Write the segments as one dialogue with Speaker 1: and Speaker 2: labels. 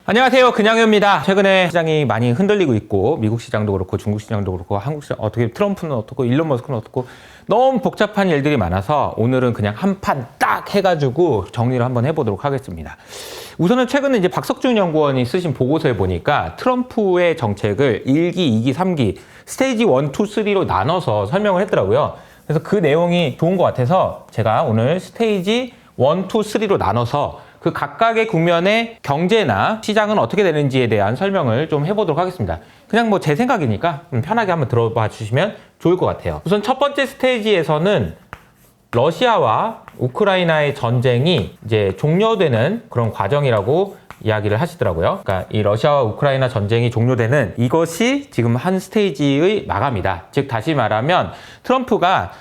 Speaker 1: 안녕하세요. 그냥요입니다. 최근에 시장이 많이 흔들리고 있고 미국 시장도 그렇고 중국 시장도 그렇고 한국 시장 어떻게 트럼프는 어떻고 일론 머스크는 어떻고 너무 복잡한 일들이 많아서 오늘은 그냥 한 판 딱 해가지고 정리를 한번 해보도록 하겠습니다. 우선은 최근에 이제 박석준 연구원이 쓰신 보고서에 보니까 트럼프의 정책을 1기, 2기, 3기 스테이지 1, 2, 3로 나눠서 설명을 했더라고요. 그래서 그 내용이 좋은 것 같아서 제가 오늘 스테이지 1, 2, 3로 나눠서 그 각각의 국면의 경제나 시장은 어떻게 되는지에 대한 설명을 좀 해보도록 하겠습니다. 그냥 뭐 제 생각이니까 편하게 한번 들어봐 주시면 좋을 것 같아요. 우선 첫 번째 스테이지에서는 러시아와 우크라이나의 전쟁이 이제 종료되는 그런 과정이라고 이야기를 하시더라고요. 그러니까 이 러시아와 우크라이나 전쟁이 종료되는 이것이 지금 한 스테이지의 마감이다. 즉 다시 말하면 트럼프가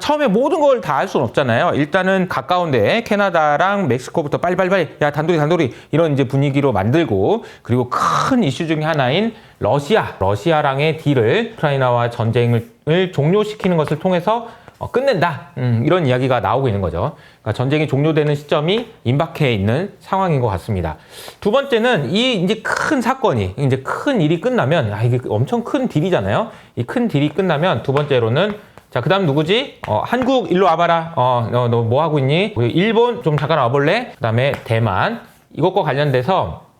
Speaker 1: 처음에 모든 걸 다 할 수는 없잖아요. 일단은 가까운데 캐나다랑 멕시코부터 빨리 야 단돌이 이런 이제 분위기로 만들고, 그리고 큰 이슈 중에 하나인 러시아랑의 딜을 우크라이나와 전쟁을 종료시키는 것을 통해서 끝낸다. 이런 이야기가 나오고 있는 거죠. 그러니까 전쟁이 종료되는 시점이 임박해 있는 상황인 것 같습니다. 두 번째는 이 이제 큰 사건이, 이제 큰 일이 끝나면, 이게 엄청 큰 딜이잖아요. 이 큰 딜이 끝나면 두 번째로는, 자, 그 다음 누구지? 한국 일로 와봐라. 너 뭐 하고 있니? 일본 좀 잠깐 와볼래? 그 다음에 대만. 이것과 관련돼서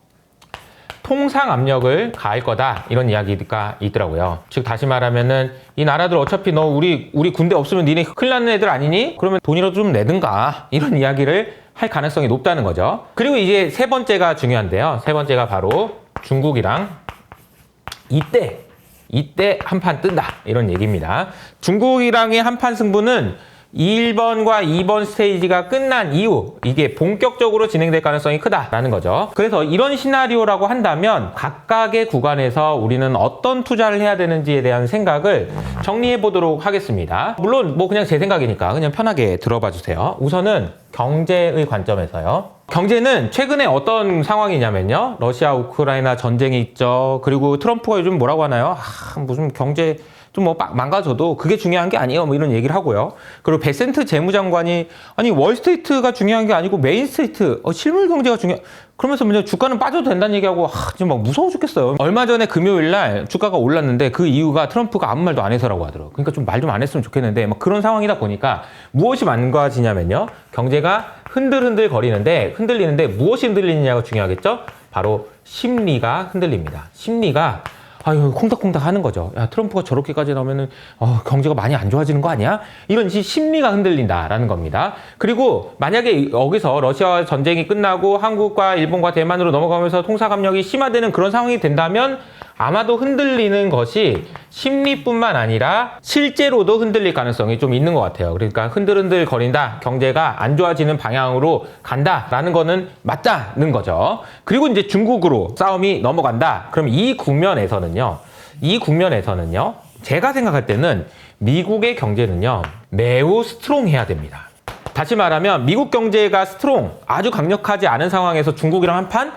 Speaker 1: 통상 압력을 가할 거다, 이런 이야기가 있더라고요. 즉 다시 말하면은 이 나라들 어차피 너 우리 군대 없으면 니네 큰일 나는 애들 아니니? 그러면 돈이라도 좀 내든가, 이런 이야기를 할 가능성이 높다는 거죠. 그리고 이제 세 번째가 중요한데요. 세 번째가 바로 중국이랑 이때 한판 뜬다, 이런 얘기입니다. 중국이랑의 한판 승부는 1번과 2번 스테이지가 끝난 이후 이게 본격적으로 진행될 가능성이 크다라는 거죠. 그래서 이런 시나리오라고 한다면 각각의 구간에서 우리는 어떤 투자를 해야 되는지에 대한 생각을 정리해 보도록 하겠습니다. 물론 뭐 그냥 제 생각이니까 그냥 편하게 들어봐 주세요. 우선은 경제의 관점에서요. 경제는 최근에 어떤 상황이냐면요. 러시아 우크라이나 전쟁이 있죠. 그리고 트럼프가 요즘 뭐라고 하나요? 무슨 경제 좀 뭐 망가져도 그게 중요한 게 아니에요, 뭐 이런 얘기를 하고요. 그리고 베센트 재무장관이 월스트리트가 중요한 게 아니고 메인스트리트, 실물 경제가 그러면서 먼저 주가는 빠져도 된다는 얘기하고 지금 막 무서워 죽겠어요. 얼마 전에 금요일 날 주가가 올랐는데 그 이유가 트럼프가 아무 말도 안 해서라고 하더라고요. 그러니까 좀 말 좀 안 했으면 좋겠는데 막 그런 상황이다 보니까 무엇이 망가지냐면요, 경제가 흔들흔들 거리는데, 흔들리는데 무엇이 흔들리느냐가 중요하겠죠. 바로 심리가 흔들립니다. 심리가 콩닥콩닥 하는 거죠. 야, 트럼프가 저렇게까지 나오면은 경제가 많이 안 좋아지는 거 아니야? 이런 심리가 흔들린다라는 겁니다. 그리고 만약에 여기서 러시아와 전쟁이 끝나고 한국과 일본과 대만으로 넘어가면서 통사압력이 심화되는 그런 상황이 된다면 아마도 흔들리는 것이 심리뿐만 아니라 실제로도 흔들릴 가능성이 좀 있는 것 같아요. 그러니까 흔들흔들 거린다, 경제가 안 좋아지는 방향으로 간다라는 거는 맞다는 거죠. 그리고 이제 중국으로 싸움이 넘어간다. 그럼 이 국면에서는요, 제가 생각할 때는 미국의 경제는요, 매우 스트롱해야 됩니다. 다시 말하면 미국 경제가 아주 강력하지 않은 상황에서 중국이랑 한판?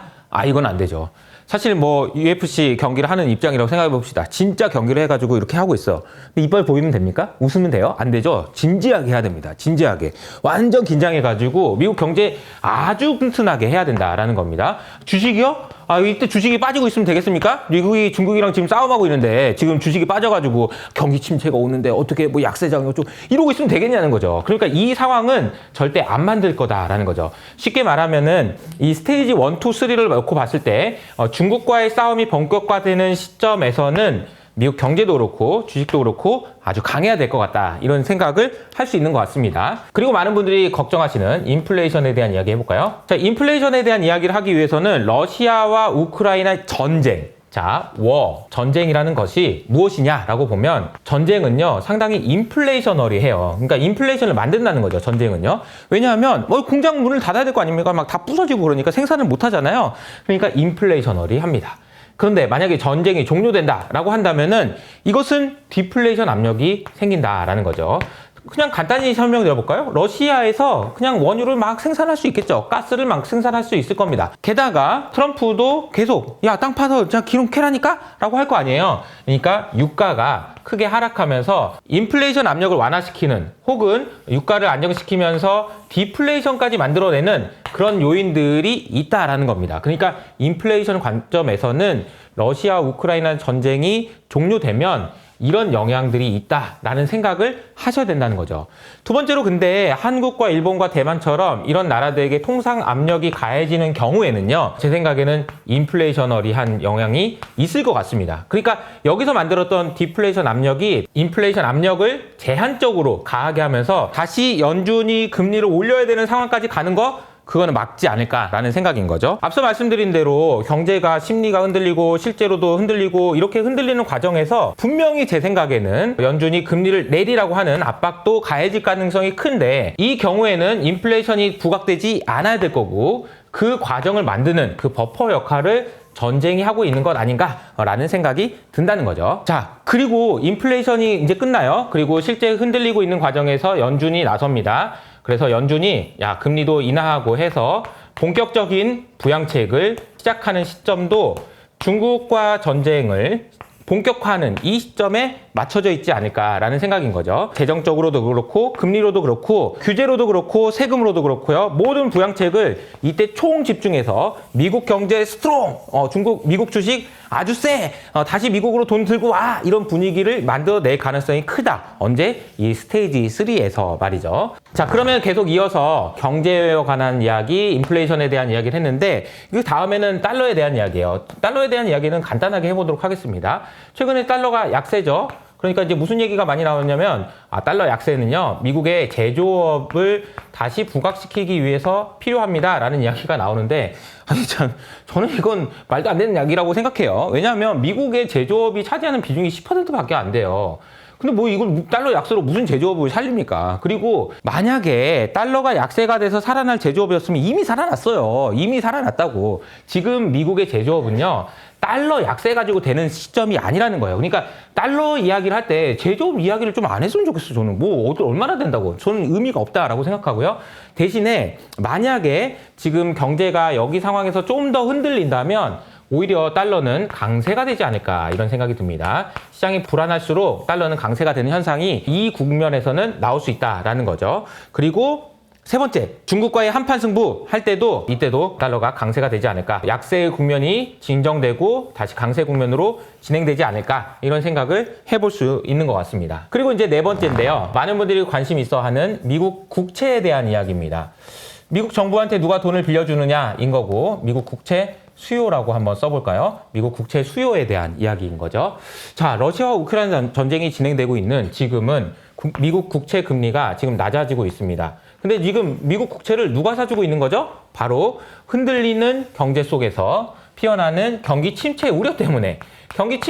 Speaker 1: 이건 안 되죠. 사실 뭐 UFC 경기를 하는 입장이라고 생각해 봅시다. 진짜 경기를 해가지고 이렇게 하고 있어. 이빨 보이면 됩니까? 웃으면 돼요? 안 되죠. 진지하게 해야 됩니다. 진지하게. 완전 긴장해가지고 미국 경제 아주 튼튼하게 해야 된다라는 겁니다. 주식이요? 이때 주식이 빠지고 있으면 되겠습니까? 미국이 중국이랑 지금 싸움하고 있는데 지금 주식이 빠져가지고 경기 침체가 오는데 어떻게 뭐 약세장이 좀 이러고 있으면 되겠냐는 거죠. 그러니까 이 상황은 절대 안 만들 거다라는 거죠. 쉽게 말하면은 이 스테이지 1, 2, 3를 놓고 봤을 때 중국과의 싸움이 본격화되는 시점에서는 미국 경제도 그렇고 주식도 그렇고 아주 강해야 될 것 같다, 이런 생각을 할 수 있는 것 같습니다. 그리고 많은 분들이 걱정하시는 인플레이션에 대한 이야기 해볼까요? 자, 인플레이션에 대한 이야기를 하기 위해서는 러시아와 우크라이나 전쟁, 전쟁이라는 것이 무엇이냐라고 보면, 전쟁은요 상당히 인플레이셔너리해요. 그러니까 인플레이션을 만든다는 거죠, 전쟁은요. 왜냐하면 공장 문을 닫아야 될 거 아닙니까? 막 다 부서지고 그러니까 생산을 못 하잖아요. 그러니까 인플레이셔너리합니다. 그런데 만약에 전쟁이 종료된다라고 한다면은 이것은 디플레이션 압력이 생긴다라는 거죠. 그냥 간단히 설명드려볼까요? 러시아에서 그냥 원유를 막 생산할 수 있겠죠. 가스를 막 생산할 수 있을 겁니다. 게다가 트럼프도 계속 야, 땅 파서 그냥 기름 캐라니까? 라고 할 거 아니에요. 그러니까 유가가 크게 하락하면서 인플레이션 압력을 완화시키는 혹은 유가를 안정시키면서 디플레이션까지 만들어내는 그런 요인들이 있다라는 겁니다. 그러니까 인플레이션 관점에서는 러시아 우크라이나 전쟁이 종료되면 이런 영향들이 있다라는 생각을 하셔야 된다는 거죠. 두 번째로 근데 한국과 일본과 대만처럼 이런 나라들에게 통상 압력이 가해지는 경우에는요, 제 생각에는 인플레이셔너리한 영향이 있을 것 같습니다. 그러니까 여기서 만들었던 디플레이션 압력이 인플레이션 압력을 제한적으로 가하게 하면서 다시 연준이 금리를 올려야 되는 상황까지 가는 거, 그거는 막지 않을까라는 생각인 거죠. 앞서 말씀드린 대로 경제가 심리가 흔들리고 실제로도 흔들리고 이렇게 흔들리는 과정에서 분명히 제 생각에는 연준이 금리를 내리라고 하는 압박도 가해질 가능성이 큰데, 이 경우에는 인플레이션이 부각되지 않아야 될 거고 그 과정을 만드는 그 버퍼 역할을 전쟁이 하고 있는 것 아닌가라는 생각이 든다는 거죠. 자, 그리고 인플레이션이 이제 끝나요. 그리고 실제 흔들리고 있는 과정에서 연준이 나섭니다. 그래서 연준이 금리도 인하하고 해서 본격적인 부양책을 시작하는 시점도 중국과 전쟁을 본격화하는 이 시점에 맞춰져 있지 않을까라는 생각인 거죠. 재정적으로도 그렇고 금리로도 그렇고 규제로도 그렇고 세금으로도 그렇고요. 모든 부양책을 이때 총 집중해서 미국 경제 스트롱, 미국 주식 아주 세, 다시 미국으로 돈 들고 와, 이런 분위기를 만들어낼 가능성이 크다. 언제? 이 스테이지 3에서 말이죠. 자, 그러면 계속 이어서 경제에 관한 이야기, 인플레이션에 대한 이야기를 했는데 그 다음에는 달러에 대한 이야기예요. 달러에 대한 이야기는 간단하게 해보도록 하겠습니다. 최근에 달러가 약세죠. 그러니까 이제 무슨 얘기가 많이 나오냐면, 달러 약세는요, 미국의 제조업을 다시 부각시키기 위해서 필요합니다라는 이야기가 나오는데, 저는 이건 말도 안 되는 이야기라고 생각해요. 왜냐하면 미국의 제조업이 차지하는 비중이 10%밖에 안 돼요. 근데 뭐 이걸 달러 약세로 무슨 제조업을 살립니까? 그리고 만약에 달러가 약세가 돼서 살아날 제조업이었으면 이미 살아났어요. 이미 살아났다고. 지금 미국의 제조업은요, 달러 약세 가지고 되는 시점이 아니라는 거예요. 그러니까 달러 이야기를 할 때 제조업 이야기를 좀 안 했으면 좋겠어요. 저는 뭐 얼마나 된다고. 저는 의미가 없다라고 생각하고요. 대신에 만약에 지금 경제가 여기 상황에서 좀 더 흔들린다면 오히려 달러는 강세가 되지 않을까, 이런 생각이 듭니다. 시장이 불안할수록 달러는 강세가 되는 현상이 이 국면에서는 나올 수 있다라는 거죠. 그리고 세 번째, 중국과의 한판 승부 할 때도 이때도 달러가 강세가 되지 않을까, 약세의 국면이 진정되고 다시 강세 국면으로 진행되지 않을까, 이런 생각을 해볼 수 있는 것 같습니다. 그리고 이제 네 번째인데요, 많은 분들이 관심 있어 하는 미국 국채에 대한 이야기입니다. 미국 정부한테 누가 돈을 빌려주느냐인 거고, 미국 국채 수요라고 한번 써볼까요? 미국 국채 수요에 대한 이야기인 거죠. 자, 러시아와 우크라이나 전쟁이 진행되고 있는 지금은 미국 국채 금리가 지금 낮아지고 있습니다. 근데 지금 미국 국채를 누가 사주고 있는 거죠? 바로 흔들리는 경제 속에서 피어나는 경기 침체 우려 때문에, 경기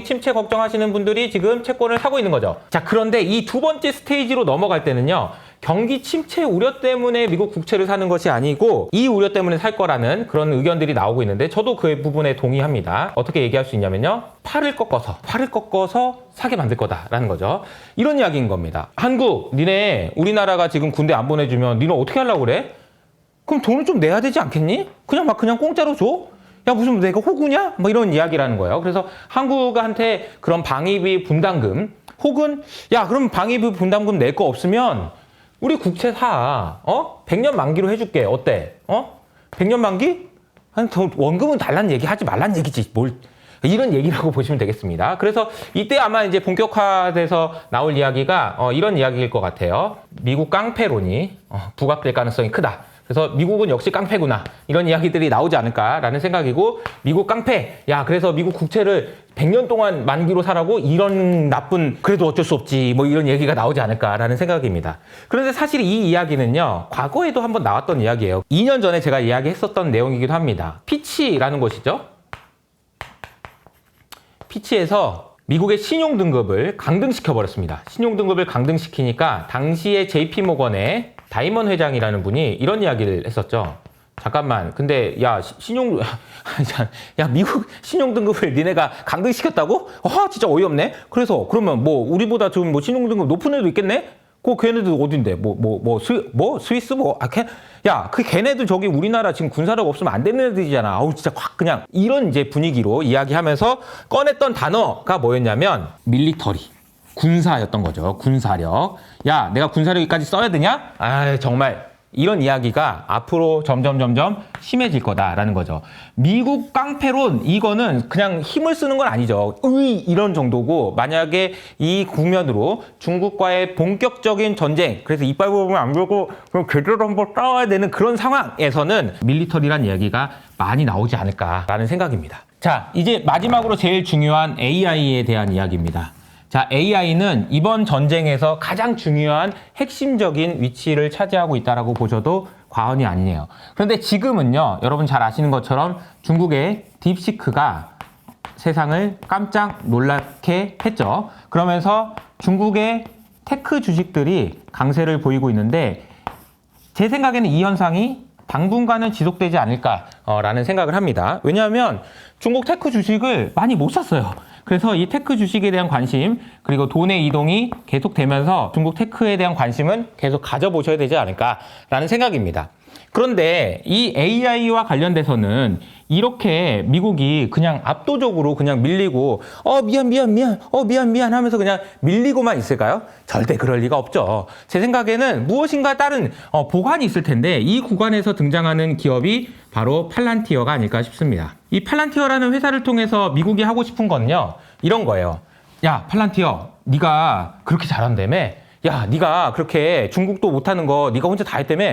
Speaker 1: 침체 걱정하시는 분들이 지금 채권을 사고 있는 거죠. 자, 그런데 이 두 번째 스테이지로 넘어갈 때는요, 경기 침체 우려 때문에 미국 국채를 사는 것이 아니고 이 우려 때문에 살 거라는 그런 의견들이 나오고 있는데, 저도 그 부분에 동의합니다. 어떻게 얘기할 수 있냐면요, 팔을 꺾어서 사게 만들 거다라는 거죠. 이런 이야기인 겁니다. 한국, 니네 우리나라가 지금 군대 안 보내주면 니는 어떻게 하려고 그래? 그럼 돈을 좀 내야 되지 않겠니? 그냥 공짜로 줘? 야, 무슨 내가 호구냐? 뭐 이런 이야기라는 거예요. 그래서 한국한테 그런 방위비 분담금, 혹은 야, 그럼 방위비 분담금 낼 거 없으면 우리 국채 사. 100년 만기로 해줄게. 어때? 100년 만기? 원금은 달라는 얘기 하지 말라는 얘기지. 이런 얘기라고 보시면 되겠습니다. 그래서 이때 아마 이제 본격화돼서 나올 이야기가 이런 이야기일 것 같아요. 미국 깡패론이 부각될 가능성이 크다. 그래서 미국은 역시 깡패구나, 이런 이야기들이 나오지 않을까라는 생각이고, 미국 깡패, 야, 그래서 미국 국채를 100년 동안 만기로 사라고, 이런 나쁜, 그래도 어쩔 수 없지, 뭐 이런 얘기가 나오지 않을까라는 생각입니다. 그런데 사실 이 이야기는요, 과거에도 한번 나왔던 이야기예요. 2년 전에 제가 이야기했었던 내용이기도 합니다. 피치라는 곳이죠. 피치에서 미국의 신용등급을 강등시켜버렸습니다. 신용등급을 강등시키니까 당시에 JP모건의 다이먼 회장이라는 분이 이런 이야기를 했었죠. 잠깐만. 근데 야 신용 야 미국 신용 등급을 니네가 강등시켰다고? 진짜 어이없네. 그래서 그러면 뭐 우리보다 좀 뭐 신용 등급 높은 애도 있겠네? 걔네들 어딘데? 스위스 그 걔네들 저기 우리나라 지금 군사력 없으면 안 되는 애들이잖아. 아우 진짜 확 그냥 이런 이제 분위기로 이야기하면서 꺼냈던 단어가 뭐였냐면 밀리터리. 군사였던 거죠. 군사력. 야, 내가 군사력까지 써야 되냐? 정말 이런 이야기가 앞으로 점점 심해질 거다라는 거죠. 미국 깡패론 이거는 그냥 힘을 쓰는 건 아니죠. 이런 정도고 만약에 이 국면으로 중국과의 본격적인 전쟁 그래서 이빨 보면 안 보고 그럼 제대로 한번 싸워야 되는 그런 상황에서는 밀리터리란 이야기가 많이 나오지 않을까라는 생각입니다. 자, 이제 마지막으로 제일 중요한 AI에 대한 이야기입니다. 자, AI는 이번 전쟁에서 가장 중요한 핵심적인 위치를 차지하고 있다고 보셔도 과언이 아니에요. 그런데 지금은요, 여러분 잘 아시는 것처럼 중국의 딥시크가 세상을 깜짝 놀라게 했죠. 그러면서 중국의 테크 주식들이 강세를 보이고 있는데 제 생각에는 이 현상이 당분간은 지속되지 않을까라는 생각을 합니다. 왜냐하면 중국 테크 주식을 많이 못 샀어요. 그래서 이 테크 주식에 대한 관심 그리고 돈의 이동이 계속되면서 중국 테크에 대한 관심은 계속 가져보셔야 되지 않을까라는 생각입니다. 그런데 이 AI와 관련돼서는 이렇게 미국이 그냥 압도적으로 그냥 밀리고 미안 하면서 그냥 밀리고만 있을까요? 절대 그럴 리가 없죠. 제 생각에는 무엇인가 다른 보관이 있을 텐데 이 구간에서 등장하는 기업이 바로 팔란티어가 아닐까 싶습니다. 이 팔란티어라는 회사를 통해서 미국이 하고 싶은 건요. 이런 거예요. 야, 팔란티어, 네가 그렇게 잘한다며? 야, 네가 그렇게 중국도 못하는 거 네가 혼자 다 했다며?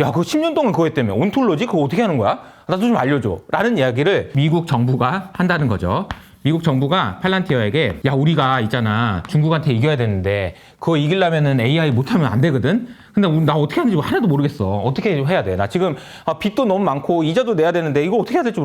Speaker 1: 야, 그거 10년 동안 그거 했다며. 온톨로지? 그거 어떻게 하는 거야? 나도 좀 알려줘. 라는 이야기를 미국 정부가 한다는 거죠. 미국 정부가 팔란티어에게 야, 우리가 있잖아. 중국한테 이겨야 되는데 그거 이기려면은 AI 못하면 안 되거든? 근데 나 어떻게 하는지 하나도 모르겠어. 어떻게 해야 돼? 나 지금 빚도 너무 많고 이자도 내야 되는데 이거 어떻게 해야 될지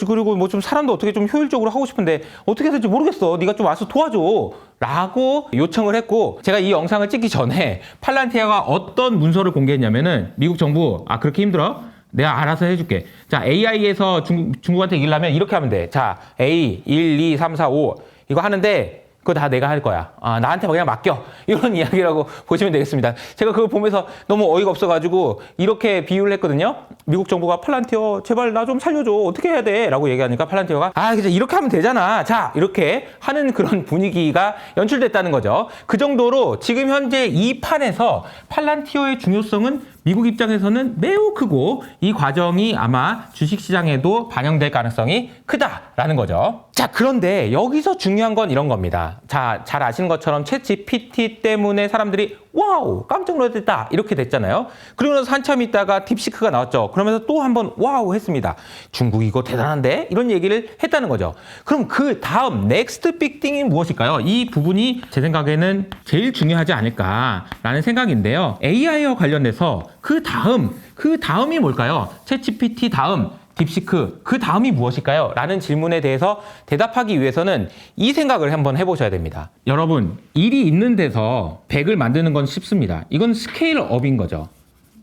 Speaker 1: 그리고 뭐 좀 사람도 어떻게 좀 효율적으로 하고 싶은데 어떻게 해야 될지 모르겠어. 네가 좀 와서 도와줘. 라고 요청을 했고 제가 이 영상을 찍기 전에 팔란티어가 어떤 문서를 공개했냐면은 미국 정부 그렇게 힘들어? 내가 알아서 해줄게. 자, AI에서 중국한테 이기려면 이렇게 하면 돼. 자, A, 1, 2, 3, 4, 5 이거 하는데 그거 다 내가 할 거야. 나한테 그냥 맡겨. 이런 이야기라고 보시면 되겠습니다. 제가 그걸 보면서 너무 어이가 없어가지고 이렇게 비유를 했거든요. 미국 정부가 팔란티어 제발 나 좀 살려줘. 어떻게 해야 돼? 라고 얘기하니까 팔란티어가 그냥 이렇게 하면 되잖아. 자, 이렇게 하는 그런 분위기가 연출됐다는 거죠. 그 정도로 지금 현재 이 판에서 팔란티어의 중요성은 미국 입장에서는 매우 크고 이 과정이 아마 주식시장에도 반영될 가능성이 크다라는 거죠. 자, 그런데 여기서 중요한 건 이런 겁니다. 자, 잘 아시는 것처럼 챗GPT 때문에 사람들이 와우 깜짝 놀랐다 이렇게 됐잖아요. 그리고 나서 한참 있다가 딥시크가 나왔죠. 그러면서 또 한번 와우 했습니다. 중국 이거 대단한데? 이런 얘기를 했다는 거죠. 그럼 그 다음 넥스트 빅띵이 무엇일까요? 이 부분이 제 생각에는 제일 중요하지 않을까라는 생각인데요. AI와 관련돼서 그 다음이 뭘까요? 챗GPT 다음 딥시크 그 다음이 무엇일까요? 라는 질문에 대해서 대답하기 위해서는 이 생각을 한번 해보셔야 됩니다. 여러분, 1이 있는 데서 100을 만드는 건 쉽습니다. 이건 스케일업인 거죠.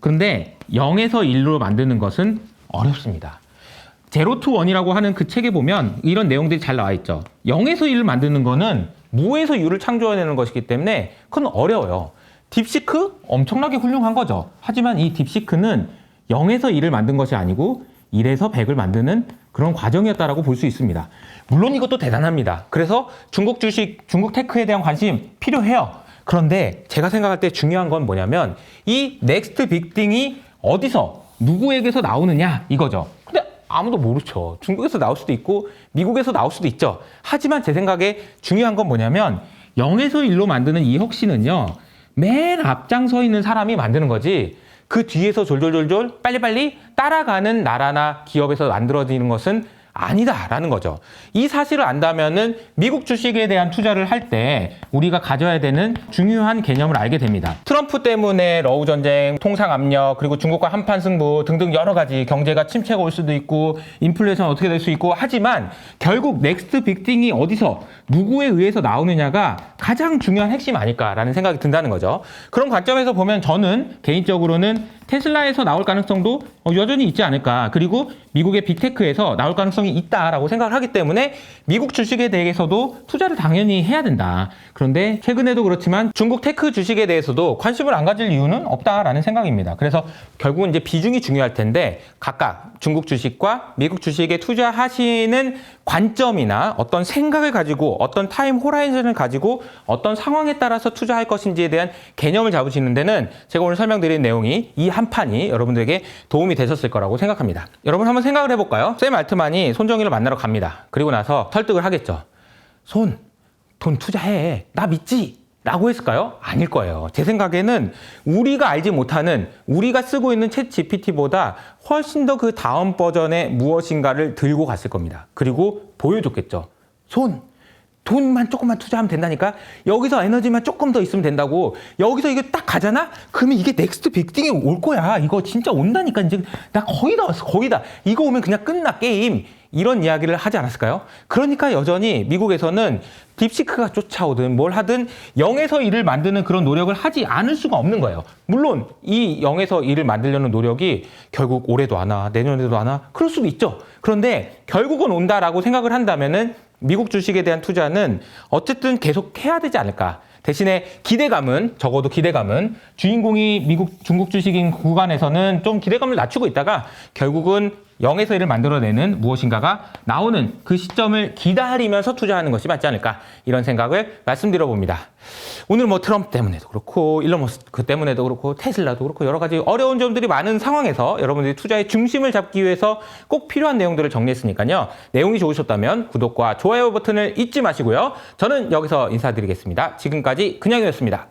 Speaker 1: 그런데 0에서 1로 만드는 것은 어렵습니다. 제로 투 원이라고 하는 그 책에 보면 이런 내용들이 잘 나와 있죠. 0에서 1을 만드는 거는 무에서 유를 창조해내는 것이기 때문에 그건 어려워요. 딥시크? 엄청나게 훌륭한 거죠. 하지만 이 딥시크는 0에서 1을 만든 것이 아니고 1에서 100을 만드는 그런 과정이었다라고 볼 수 있습니다. 물론 이것도 대단합니다. 그래서 중국 주식, 중국 테크에 대한 관심 필요해요. 그런데 제가 생각할 때 중요한 건 뭐냐면 이 넥스트 빅띵이 어디서 누구에게서 나오느냐 이거죠. 근데 아무도 모르죠. 중국에서 나올 수도 있고 미국에서 나올 수도 있죠. 하지만 제 생각에 중요한 건 뭐냐면 0에서 1로 만드는 이 혁신은요. 맨 앞장서 있는 사람이 만드는 거지 그 뒤에서 졸졸졸졸 빨리빨리 따라가는 나라나 기업에서 만들어지는 것은 아니다라는 거죠. 이 사실을 안다면은 미국 주식에 대한 투자를 할 때 우리가 가져야 되는 중요한 개념을 알게 됩니다. 트럼프 때문에 러우 전쟁, 통상 압력, 그리고 중국과 한판 승부 등등 여러 가지 경제가 침체가 올 수도 있고 인플레이션 어떻게 될 수 있고 하지만 결국 넥스트 빅띵이 어디서 누구에 의해서 나오느냐가 가장 중요한 핵심 아닐까라는 생각이 든다는 거죠. 그런 관점에서 보면 저는 개인적으로는 테슬라에서 나올 가능성도 여전히 있지 않을까. 그리고 미국의 빅테크에서 나올 가능성이 있다라고 생각을 하기 때문에 미국 주식에 대해서도 투자를 당연히 해야 된다. 그런데 최근에도 그렇지만 중국 테크 주식에 대해서도 관심을 안 가질 이유는 없다라는 생각입니다. 그래서 결국은 이제 비중이 중요할 텐데 각각 중국 주식과 미국 주식에 투자하시는 관점이나 어떤 생각을 가지고 어떤 타임 호라이즌을 가지고 어떤 상황에 따라서 투자할 것인지에 대한 개념을 잡으시는 데는 제가 오늘 설명드린 내용이 이 한 판이 여러분들에게 도움이 되셨을 거라고 생각합니다. 여러분 한번 생각을 해볼까요? 샘 알트만이 손정희를 만나러 갑니다. 그리고 나서 설득을 하겠죠. 돈 투자해. 나 믿지? 라고 했을까요? 아닐 거예요. 제 생각에는 우리가 알지 못하는, 우리가 쓰고 있는 챗 GPT보다 훨씬 더 그 다음 버전의 무엇인가를 들고 갔을 겁니다. 그리고 보여줬겠죠. 돈만 조금만 투자하면 된다니까? 여기서 에너지만 조금 더 있으면 된다고. 여기서 이거 딱 가잖아? 그러면 이게 넥스트 빅띵이 올 거야. 이거 진짜 온다니까. 이제 나 거의 다 왔어. 거의 다. 이거 오면 그냥 끝나, 게임. 이런 이야기를 하지 않았을까요? 그러니까 여전히 미국에서는 딥시크가 쫓아오든 뭘 하든 0에서 1을 만드는 그런 노력을 하지 않을 수가 없는 거예요. 물론 이 0에서 1을 만들려는 노력이 결국 올해도 안 와, 내년에도 안 와? 그럴 수도 있죠. 그런데 결국은 온다라고 생각을 한다면은 미국 주식에 대한 투자는 어쨌든 계속 해야 되지 않을까. 대신에 적어도 기대감은 주인공이 중국 주식인 구간에서는 좀 기대감을 낮추고 있다가 결국은 0에서 1을 만들어내는 무엇인가가 나오는 그 시점을 기다리면서 투자하는 것이 맞지 않을까, 이런 생각을 말씀드려 봅니다. 오늘 뭐 트럼프 때문에도 그렇고 일론 머스크 때문에도 그렇고 테슬라도 그렇고 여러 가지 어려운 점들이 많은 상황에서 여러분들이 투자의 중심을 잡기 위해서 꼭 필요한 내용들을 정리했으니까요. 내용이 좋으셨다면 구독과 좋아요 버튼을 잊지 마시고요. 저는 여기서 인사드리겠습니다. 지금까지 그냥이었습니다.